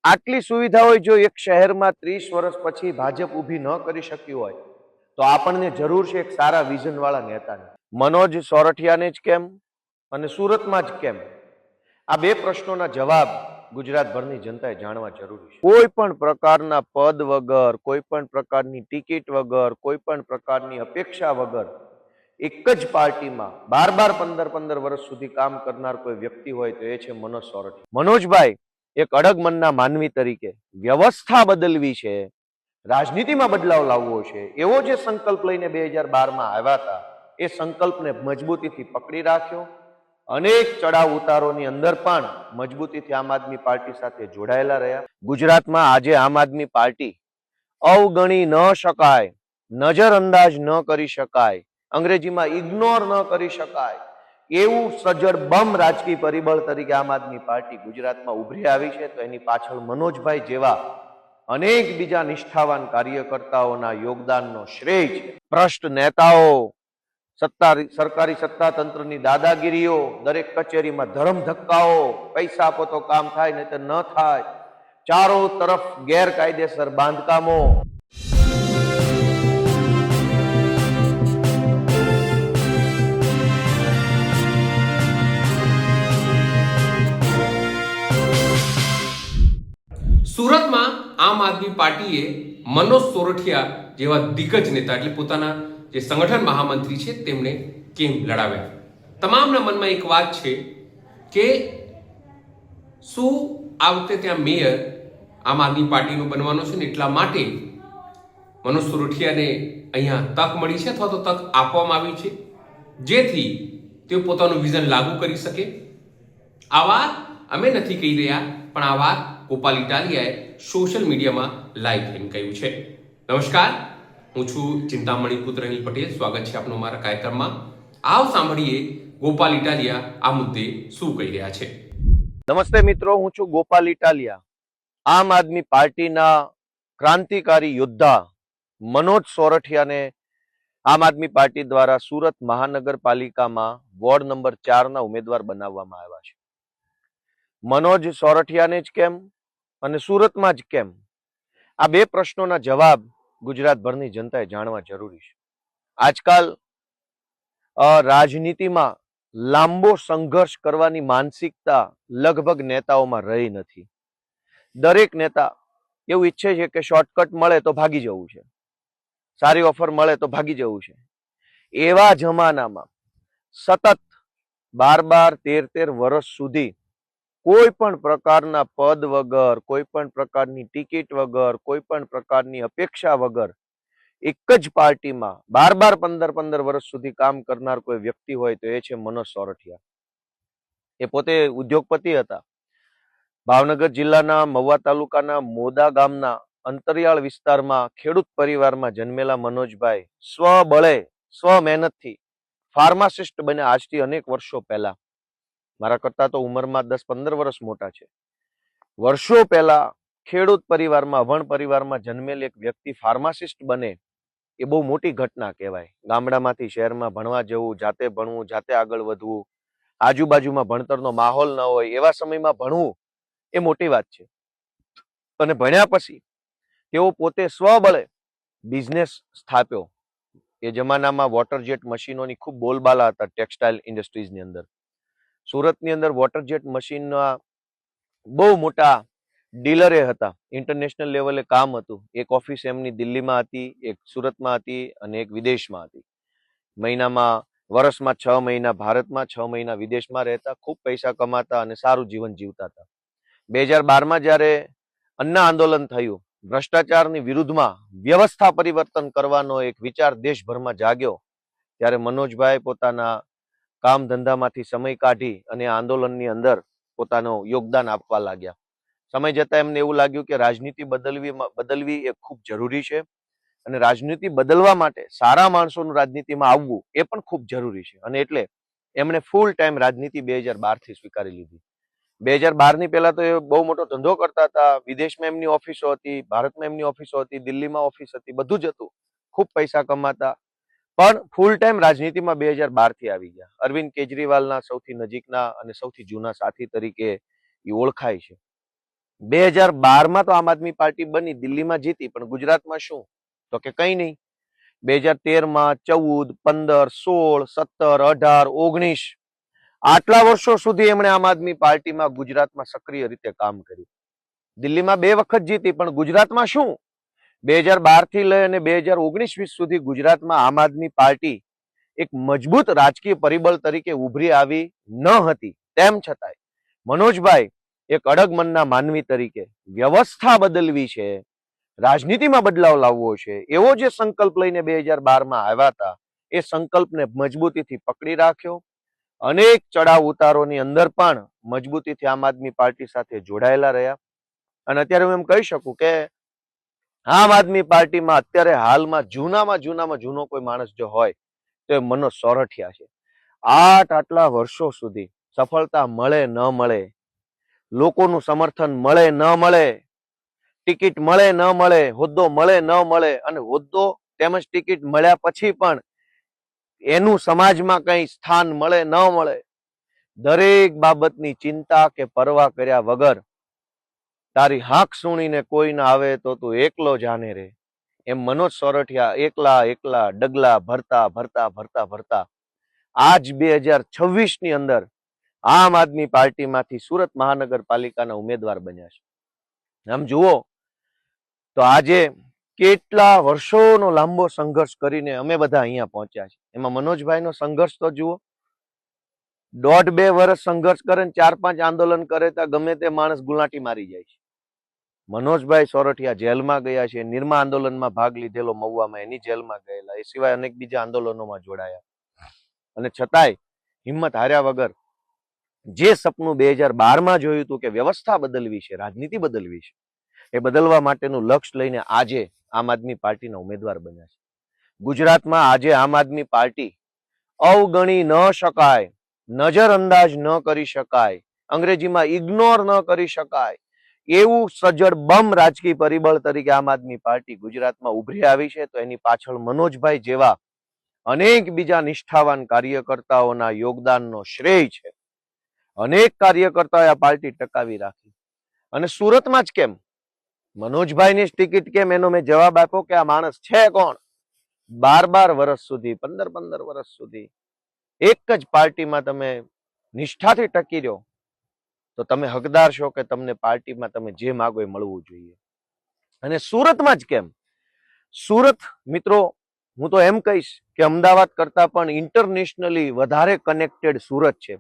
આટલી સુવિધાઓ જો એક શહેરમાં 30 વર્ષ પછી ભાજપ ઊભી ન કરી શક્યું હોય તો આપણને જરૂર છે એક સારા વિઝન વાળા નેતાની. મનોજ સોરઠિયાને જ કેમ અને સુરતમાં જ કેમ? આ બે પ્રશ્નોના જવાબ ગુજરાતભરની જનતાએ જાણવા જરૂરી છે. કોઈ પણ પ્રકારના પદ વગર, કોઈ પણ પ્રકારની ટિકિટ વગર, કોઈ પણ પ્રકારની અપેક્ષા વગર એક જ પાર્ટીમાં 12-15 વર્ષ સુધી કામ કરનાર કોઈ વ્યક્તિ હોય તો એ છે મનોજ સોરઠિયા. મનોજભાઈ એક અડગ મનના માનવી તરીકે વ્યવસ્થા બદલવી છે, રાજનીતિમાં બદલાવ લાવવો છે, એવો જે સંકલ્પ લઈને 2012માં આવ્યા હતા એ સંકલ્પને મજબૂતીથી પકડી રાખ્યો. અનેક ચડાવ ઉતારોની અંદર પણ મજબૂતીથી આમ આદમી પાર્ટી સાથે જોડાયેલા રહ્યા. ગુજરાતમાં આજે આમ આદમી પાર્ટી અવગણી ન શકાય, નજરઅંદાજ ન કરી શકાય, અંગ્રેજીમાં ઇગ્નોર ન કરી શકાય એવું સજ્જડ બમ રાજકીય પરિબળ તરીકે આમ આદમી પાર્ટી ગુજરાતમાં ઉભરી આવી છે. તો એની પાછળ મનોજભાઈ જેવા અનેક બીજા નિષ્ઠાવાન કાર્યકર્તાઓના યોગદાનનો શ્રેય છે. ભ્રષ્ટ નેતાઓ, સરકારી સત્તાતંત્રની દાદાગીરીઓ, દરેક કચેરીમાં ધરમ ધક્કાઓ, પૈસા આપો તો કામ થાય નહીં તો ન થાય, ચારો તરફ ગેરકાયદેસર બાંધકામો. સુરતમાં આમ આદમી પાર્ટીએ મનોજ સોરઠિયા જેવા દિગ્ગજ નેતા એટલે પોતાના જે સંગઠન મહામંત્રી છે તેમને કેમ લડાવ્યા? તમામના મનમાં એક વાત છે કે શું આ વખતે ત્યાં મેયર આમ આદમી પાર્ટીનો બનવાનો છે ને એટલા માટે મનોજ સોરઠિયાને અહીંયા તક મળી છે અથવા તો તક આપવામાં આવી છે જેથી તેઓ પોતાનું વિઝન લાગુ કરી શકે. આ વાત અમે નથી કહી રહ્યા, પણ આ વાત ગોપાલ ઇટાલિયાએ સોશિયલ મીડિયામાં લાઈવ થઈને કહ્યું છે. નમસ્કાર, હું છું ચિંતામણી પુત્ર અનિલ પટેલ. સ્વાગત છે આપનું મારા કાર્યક્રમમાં. આવો સાંભળીએ ગોપાલ ઇટાલિયા આ મુદ્દે શું કહી રહ્યા છે. નમસ્તે મિત્રો, હું છું ગોપાલ ઇટાલિયા. આમ આદમી પાર્ટીના ક્રાંતિકારી યોદ્ધા મનોજ સોરઠિયાને આમ આદમી પાર્ટી દ્વારા સુરત મહાનગરપાલિકામાં વોર્ડ નંબર 4 ના ઉમેદવાર બનાવવામાં આવ્યા છે. મનોજ સોરઠિયાને જ કેમ અને સુરતમાં જ કેમ? આ બે પ્રશ્નોના જવાબ ગુજરાતભરની જનતાએ જાણવા જરૂરી છે. આજકાલ રાજનીતિમાં લાંબો સંઘર્ષ કરવાની માનસિકતા લગભગ નેતાઓમાં રહી નથી. દરેક નેતા એવું ઈચ્છે છે કે શોર્ટકટ મળે તો ભાગી જવું છે, સારી ઓફર મળે તો ભાગી જવું છે. એવા જમાનામાં સતત 12-13 વર્ષ સુધી કોઈ પણ પ્રકારના પદ વગર, કોઈ પણ પ્રકારની ટિકિટ વગર, કોઈ પણ પ્રકારની અપેક્ષા વગર એક જ પાર્ટીમાં 12-15 વર્ષ સુધી કામ કરનાર કોઈ વ્યક્તિ હોય તો એ છે મનોજ સોરઠિયા. એ પોતે ઉદ્યોગપતિ હતા. ભાવનગર જિલ્લાના મહુવા તાલુકાના મોદા ગામના અંતરિયાળ વિસ્તારમાં ખેડૂત પરિવારમાં જન્મેલા મનોજભાઈ સ્વબળે, સ્વ મહેનતથી ફાર્માસિસ્ટ બન્યા. આજથી અનેક વર્ષો પહેલા, મારા કરતા તો ઉંમરમાં 10-15 વર્ષ મોટા છે. વર્ષો પહેલા ખેડૂત પરિવારમાં, અભણ પરિવારમાં જન્મેલ એક વ્યક્તિ ફાર્માસિસ્ટ બને એ બહુ મોટી ઘટના કહેવાય. ગામડામાંથી શહેરમાં ભણવા જવું, જાતે ભણવું, જાતે આગળ વધવું, આજુબાજુમાં ભણતરનો માહોલ ન હોય એવા સમયમાં ભણવું એ મોટી વાત છે. અને ભણ્યા પછી તેઓ પોતે સ્વબળે બિઝનેસ સ્થાપ્યો. એ જમાનામાં વોટર જેટ મશીનોની ખૂબ બોલબાલા હતા ટેક્સટાઇલ ઇન્ડસ્ટ્રીઝની અંદર. સુરતની અંદર વોટર જેટ મશીનના બહુ મોટા ડીલરે હતા. ઇન્ટરનેશનલ લેવલે કામ હતું. એક ઓફિસ એમની દિલ્હીમાં હતી, એક સુરતમાં હતી અને એક વિદેશમાં હતી. મહિનામાં, વર્ષમાં 6 મહિના ભારતમાં, 6 મહિના વિદેશમાં રહેતા, ખૂબ પૈસા કમાતા અને સારું જીવન જીવતા હતા. 2012માં જ્યારે અન્ના આંદોલન થયું, ભ્રષ્ટાચારની વિરુદ્ધમાં વ્યવસ્થા પરિવર્તન કરવાનો એક વિચાર દેશભરમાં જાગ્યો, ત્યારે મનોજભાઈ પોતાના કામ ધંધામાંથી સમય કાઢી અને આંદોલનની અંદર પોતાનું યોગદાન આપવા લાગ્યા. સમય જતાં એમને એવું લાગ્યું કે રાજનીતિ બદલવી એ ખૂબ જરૂરી છે અને રાજનીતિ બદલવા માટે સારા માણસોનું રાજનીતિમાં આવવું એ પણ ખૂબ જરૂરી છે. અને એટલે એમણે ફૂલ ટાઈમ રાજનીતિ 2012થી સ્વીકારી લીધી. 2012ની પહેલા તો એ બહુ મોટો ધંધો કરતા હતા. વિદેશમાં એમની ઓફિસો હતી, ભારતમાં એમની ઓફિસો હતી, દિલ્હીમાં ઓફિસ હતી, બધું જ હતું. ખૂબ પૈસા કમાતા, પણ ફૂલ ટાઈમ રાજનીતિમાં 2012થી આવી ગયા. અરવિંદ કેજરીવાલના સૌથી નજીકના અને સૌથી જૂના સાથી તરીકે એ ઓળખાય છે. 2012 માં તો આમ આદમી પાર્ટી બની, દિલ્હીમાં જીતી, પણ ગુજરાતમાં શું? તો કે કઈ નહીં. 2013માં 14, 15, 16, 17, 18, 19 આટલા વર્ષો સુધી એમણે આમ આદમી પાર્ટીમાં ગુજરાતમાં સક્રિય રીતે કામ કર્યું. દિલ્હીમાં 2 વખત જીતી, પણ ગુજરાતમાં શું? 2012 થી લઈ અને 2019-20 સુધી ગુજરાતમાં આમ આદમી પાર્ટી એક મજબૂત રાજકીય પરિબળ તરીકે ઉભરી આવી ન હતી. તેમ છતાંય મનોજભાઈ એક અડગ મનના માનવી તરીકે વ્યવસ્થા બદલવી છે, રાજનીતિમાં બદલાવ લાવવો છે, એવો જે સંકલ્પ લઈને 2012માં આવ્યા હતા, એ સંકલ્પને મજબૂતીથી પકડી રાખ્યો. અનેક ચડાવ ઉતારોની અંદર પણ મજબૂતીથી આમ આદમી પાર્ટી સાથે જોડાયેલા રહ્યા. અને અત્યારે હું એમ કહી શકું કે આમ આદમી પાર્ટીમાં અત્યારે હાલમાં જૂનામાં જૂનો કોઈ માણસ જો હોય તો એ મનોજ સોરઠિયા છે. આટલા વર્ષો સુધી સફળતા મળે ન મળે, લોકોનું સમર્થન મળે ન મળે, ટિકિટ મળે ન મળે, હોદ્દો મળે ન મળે, અને હોદ્દો તેમજ ટિકિટ મળ્યા પછી પણ એનું સમાજમાં કઈ સ્થાન મળે ન મળે, દરેક બાબતની ચિંતા કે પરવા કર્યા વગર તારી હાક સુણીને કોઈ ના આવે તો તું એકલો જાને રે, એમ મનોજ સોરઠિયા એકલા ડગલા ભરતા આજ 2026ની અંદર આમ આદમી પાર્ટીમાંથી સુરત મહાનગરપાલિકાના ઉમેદવાર બન્યા છે. આમ જુઓ તો આજે કેટલા વર્ષોનો લાંબો સંઘર્ષ કરીને અમે બધા અહીંયા પહોંચ્યા છે. એમાં મનોજભાઈનો સંઘર્ષ તો જુઓ, 1.5-2 વર્ષ સંઘર્ષ કરે ને 4-5 આંદોલન કરે તો ગમે તે માણસ ગુલાટી મારી જાય છે. મનોજભાઈ સોરઠિયા જેલમાં ગયા છે, નિર્મા આંદોલનમાં ભાગ લીધેલો મહુવામાં, એની જેલમાં ગયેલા, એ સિવાય અનેક બીજા આંદોલનોમાં જોડાયા, અને છતાંય હિંમત હાર્યા વગર જે સપનું 2012માં જોયું હતું કે વ્યવસ્થા બદલવી છે, રાજનીતિ બદલવી છે, એ બદલવા માટેનું લક્ષ્ય લઈને આજે આમ આદમી પાર્ટીના ઉમેદવાર બન્યા છે. ગુજરાતમાં આજે આમ આદમી પાર્ટી અવગણી ન શકાય, નજરઅંદાજ ન કરી શકાય, અંગ્રેજીમાં ઇગ્નોર ન કરી શકાય એવું સજ્જડ બમ રાજકીય પરિબળ તરીકે આમ આદમી પાર્ટી ગુજરાતમાં ઉભરી આવી છે. તો એની પાછળ મનોજભાઈ જેવા અનેક બીજા નિષ્ઠાવાન કાર્યકર્તાઓના યોગદાનનો શ્રેય છે. અનેક કાર્યકર્તાઓએ આ પાર્ટી ટકાવી રાખી. અને સુરતમાં જ કેમ, મનોજભાઈની ટિકિટ કેમ, એનો મેં જવાબ આપ્યો કે આ માણસ છે કોણ? 12 વર્ષ સુધી, 15 વર્ષ સુધી એક જ પાર્ટીમાં તમે નિષ્ઠાથી ટકી રહ્યો તો તમે હકદાર છો કે તમને પાર્ટીમાં તમે જે માગો એ મળવું જોઈએ. અને સુરતમાં જ કેમ? સુરત મિત્રો, હું તો એમ કહીશ કે અમદાવાદ કરતા પણ ઇન્ટરનેશનલી વધારે કનેક્ટેડ સુરત છે.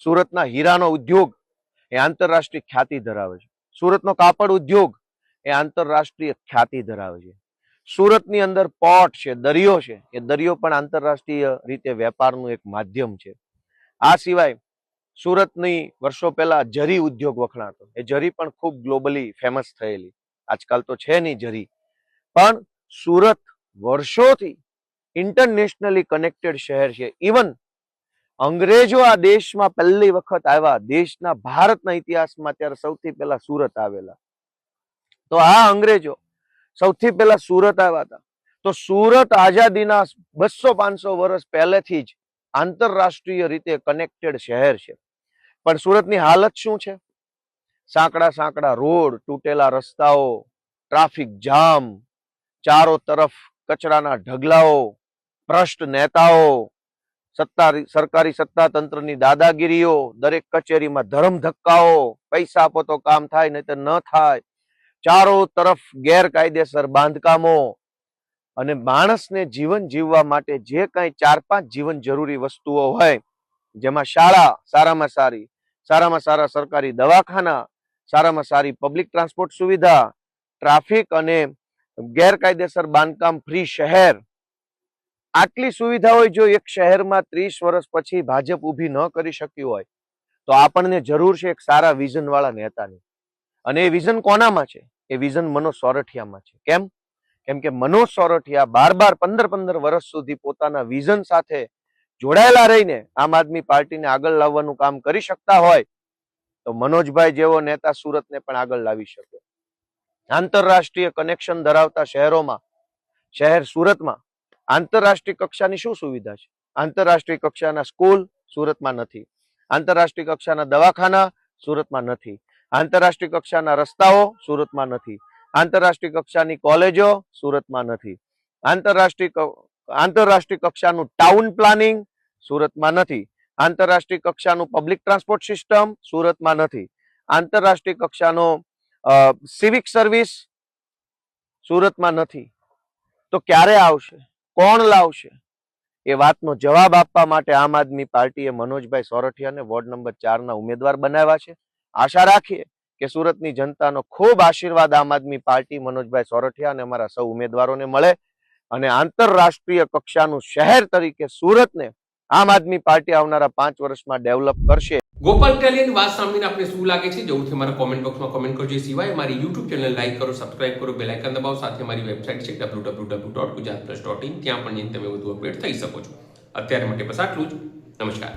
સુરતના હીરાનો ઉદ્યોગ એ આંતરરાષ્ટ્રીય ખ્યાતિ ધરાવે છે. સુરતનો કાપડ ઉદ્યોગ એ આંતરરાષ્ટ્રીય ખ્યાતિ ધરાવે છે. સુરતની અંદર પોર્ટ છે, દરિયો છે, એ દરિયો પણ આંતરરાષ્ટ્રીય રીતે વેપારનું એક માધ્યમ છે. આ સિવાય સુરતની વર્ષો પહેલા જરી ઉદ્યોગ વખણાતો, એ જરી પણ ખૂબ ગ્લોબલી ફેમસ થયેલી, આજકાલ તો છે નહીં જરી, પણ સુરત વર્ષોથી ઇન્ટરનેશનલી કનેક્ટેડ શહેર છે. ઇવન અંગ્રેજો આ દેશમાં પહેલી વખત આવ્યા, દેશના ભારતના ઇતિહાસમાં ત્યારે સૌથી પહેલા સુરત આવેલા, તો આ અંગ્રેજો સૌથી પહેલા સુરત આવ્યા હતા. તો સુરત આઝાદીના 200-500 વર્ષ પહેલેથી જ આંતરરાષ્ટ્રીય રીતે કનેક્ટેડ શહેર છે. પણ સુરતની હાલત શું છે? સાંકડા રોડ, તૂટેલા રસ્તાઓ, ટ્રાફિક જામ, ચારો તરફ કચરાના ઢગલાઓ, ભ્રષ્ટ નેતાઓ, સરકારી સત્તા તંત્રની દાદાગીરીઓ, દરેક કચેરીમાં ધરમ ધક્કાઓ, પૈસા આપો તો કામ થાય નહીં તો ન થાય, ચારો તરફ ગેરકાયદેસર બાંધકામો, અને માણસને જીવન જીવવા માટે જે કઈ 4-5 જીવન જરૂરી વસ્તુઓ હોય, જેમાં શાળા સારામાં સારા સરકારી દવાખાના, સારામાં સારી પબ્લિક ટ્રાન્સપોર્ટ સુવિધા, ટ્રાફિક અને ગેરકાયદેસર બાંધકામ ફ્રી શહેર, આટલી સુવિધાઓ જો એક શહેરમાં 30 વર્ષ પછી ભાજપ ઊભી ન કરી શક્યું હોય તો આપણને જરૂર છે એક સારા વિઝન વાળા નેતાની. અને એ વિઝન કોનામાં છે? એ વિઝન મનોજ સોરઠિયામાં છે. કેમ? કેમ કે મનોજ સોરઠિયા 15 વર્ષ સુધી પોતાના વિઝન સાથે જોડાયેલા રહીને આમ આદમી પાર્ટીને આગળ લાવવાનું કામ કરી શકતા હોય તો મનોજભાઈ જેવો નેતા સુરતને પણ આગળ લાવી શકે. આંતરરાષ્ટ્રીય કનેક્શન ધરાવતા શહેરોમાં, શહેર સુરતમાં આંતરરાષ્ટ્રીય કક્ષાની શું સુવિધા છે? આંતરરાષ્ટ્રીય કક્ષાના સ્કૂલ સુરતમાં નથી, આંતરરાષ્ટ્રીય કક્ષાના દવાખાના સુરતમાં નથી, આંતરરાષ્ટ્રીય કક્ષાના રસ્તાઓ સુરતમાં નથી, આંતરરાષ્ટ્રીય કક્ષાની કોલેજો સુરતમાં નથી, આંતરરાષ્ટ્રીય કક્ષાનું ટાઉન પ્લાનિંગ સુરતમાં નથી, આંતરરાષ્ટ્રીય કક્ષાનું પબ્લિક ટ્રાન્સપોર્ટ સિસ્ટમ સુરતમાં નથી, આંતરરાષ્ટ્રીય કક્ષાનો સિવિક સર્વિસ સુરતમાં નથી. તો ક્યારે આવશે? કોણ લાવશે? એ વાતનો જવાબ આપવા માટે આમ આદમી પાર્ટીએ મનોજભાઈ સોરઠિયાને વોર્ડ નંબર 4 ના ઉમેદવાર બનાવ્યા છે. આશા રાખીએ કે સુરતની જનતાનો ખૂબ આશીર્વાદ આમ આદમી પાર્ટી મનોજભાઈ સોરઠિયા અને અમારા સૌ ઉમેદવારોને મળે અને આંતરરાષ્ટ્રીય કક્ષાનું શહેર તરીકે સુરતને આમ આદમી પાર્ટી આવનારા 5 વર્ષમાં ડેવલપ કરશે. ગોપાલ ઇટાલિયાની વાત સાંભળીને આપને શું લાગે છે? જરૂરથી મારા કોમેન્ટ બોક્સમાં કોમેન્ટ કરજો. એ સિવાય મારી યુટ્યુબ ચેનલ લાઈક કરો, સબસ્ક્રાઇબ કરો, બેલ આઇકન દબાવો. સાથે મારી વેબસાઇટ છે www.gujaratplus.in. ત્યાં પણ તમે વધુ અપડેટ થઈ શકો છો. અત્યારે માટે બસ આટલું જ. નમસ્કાર.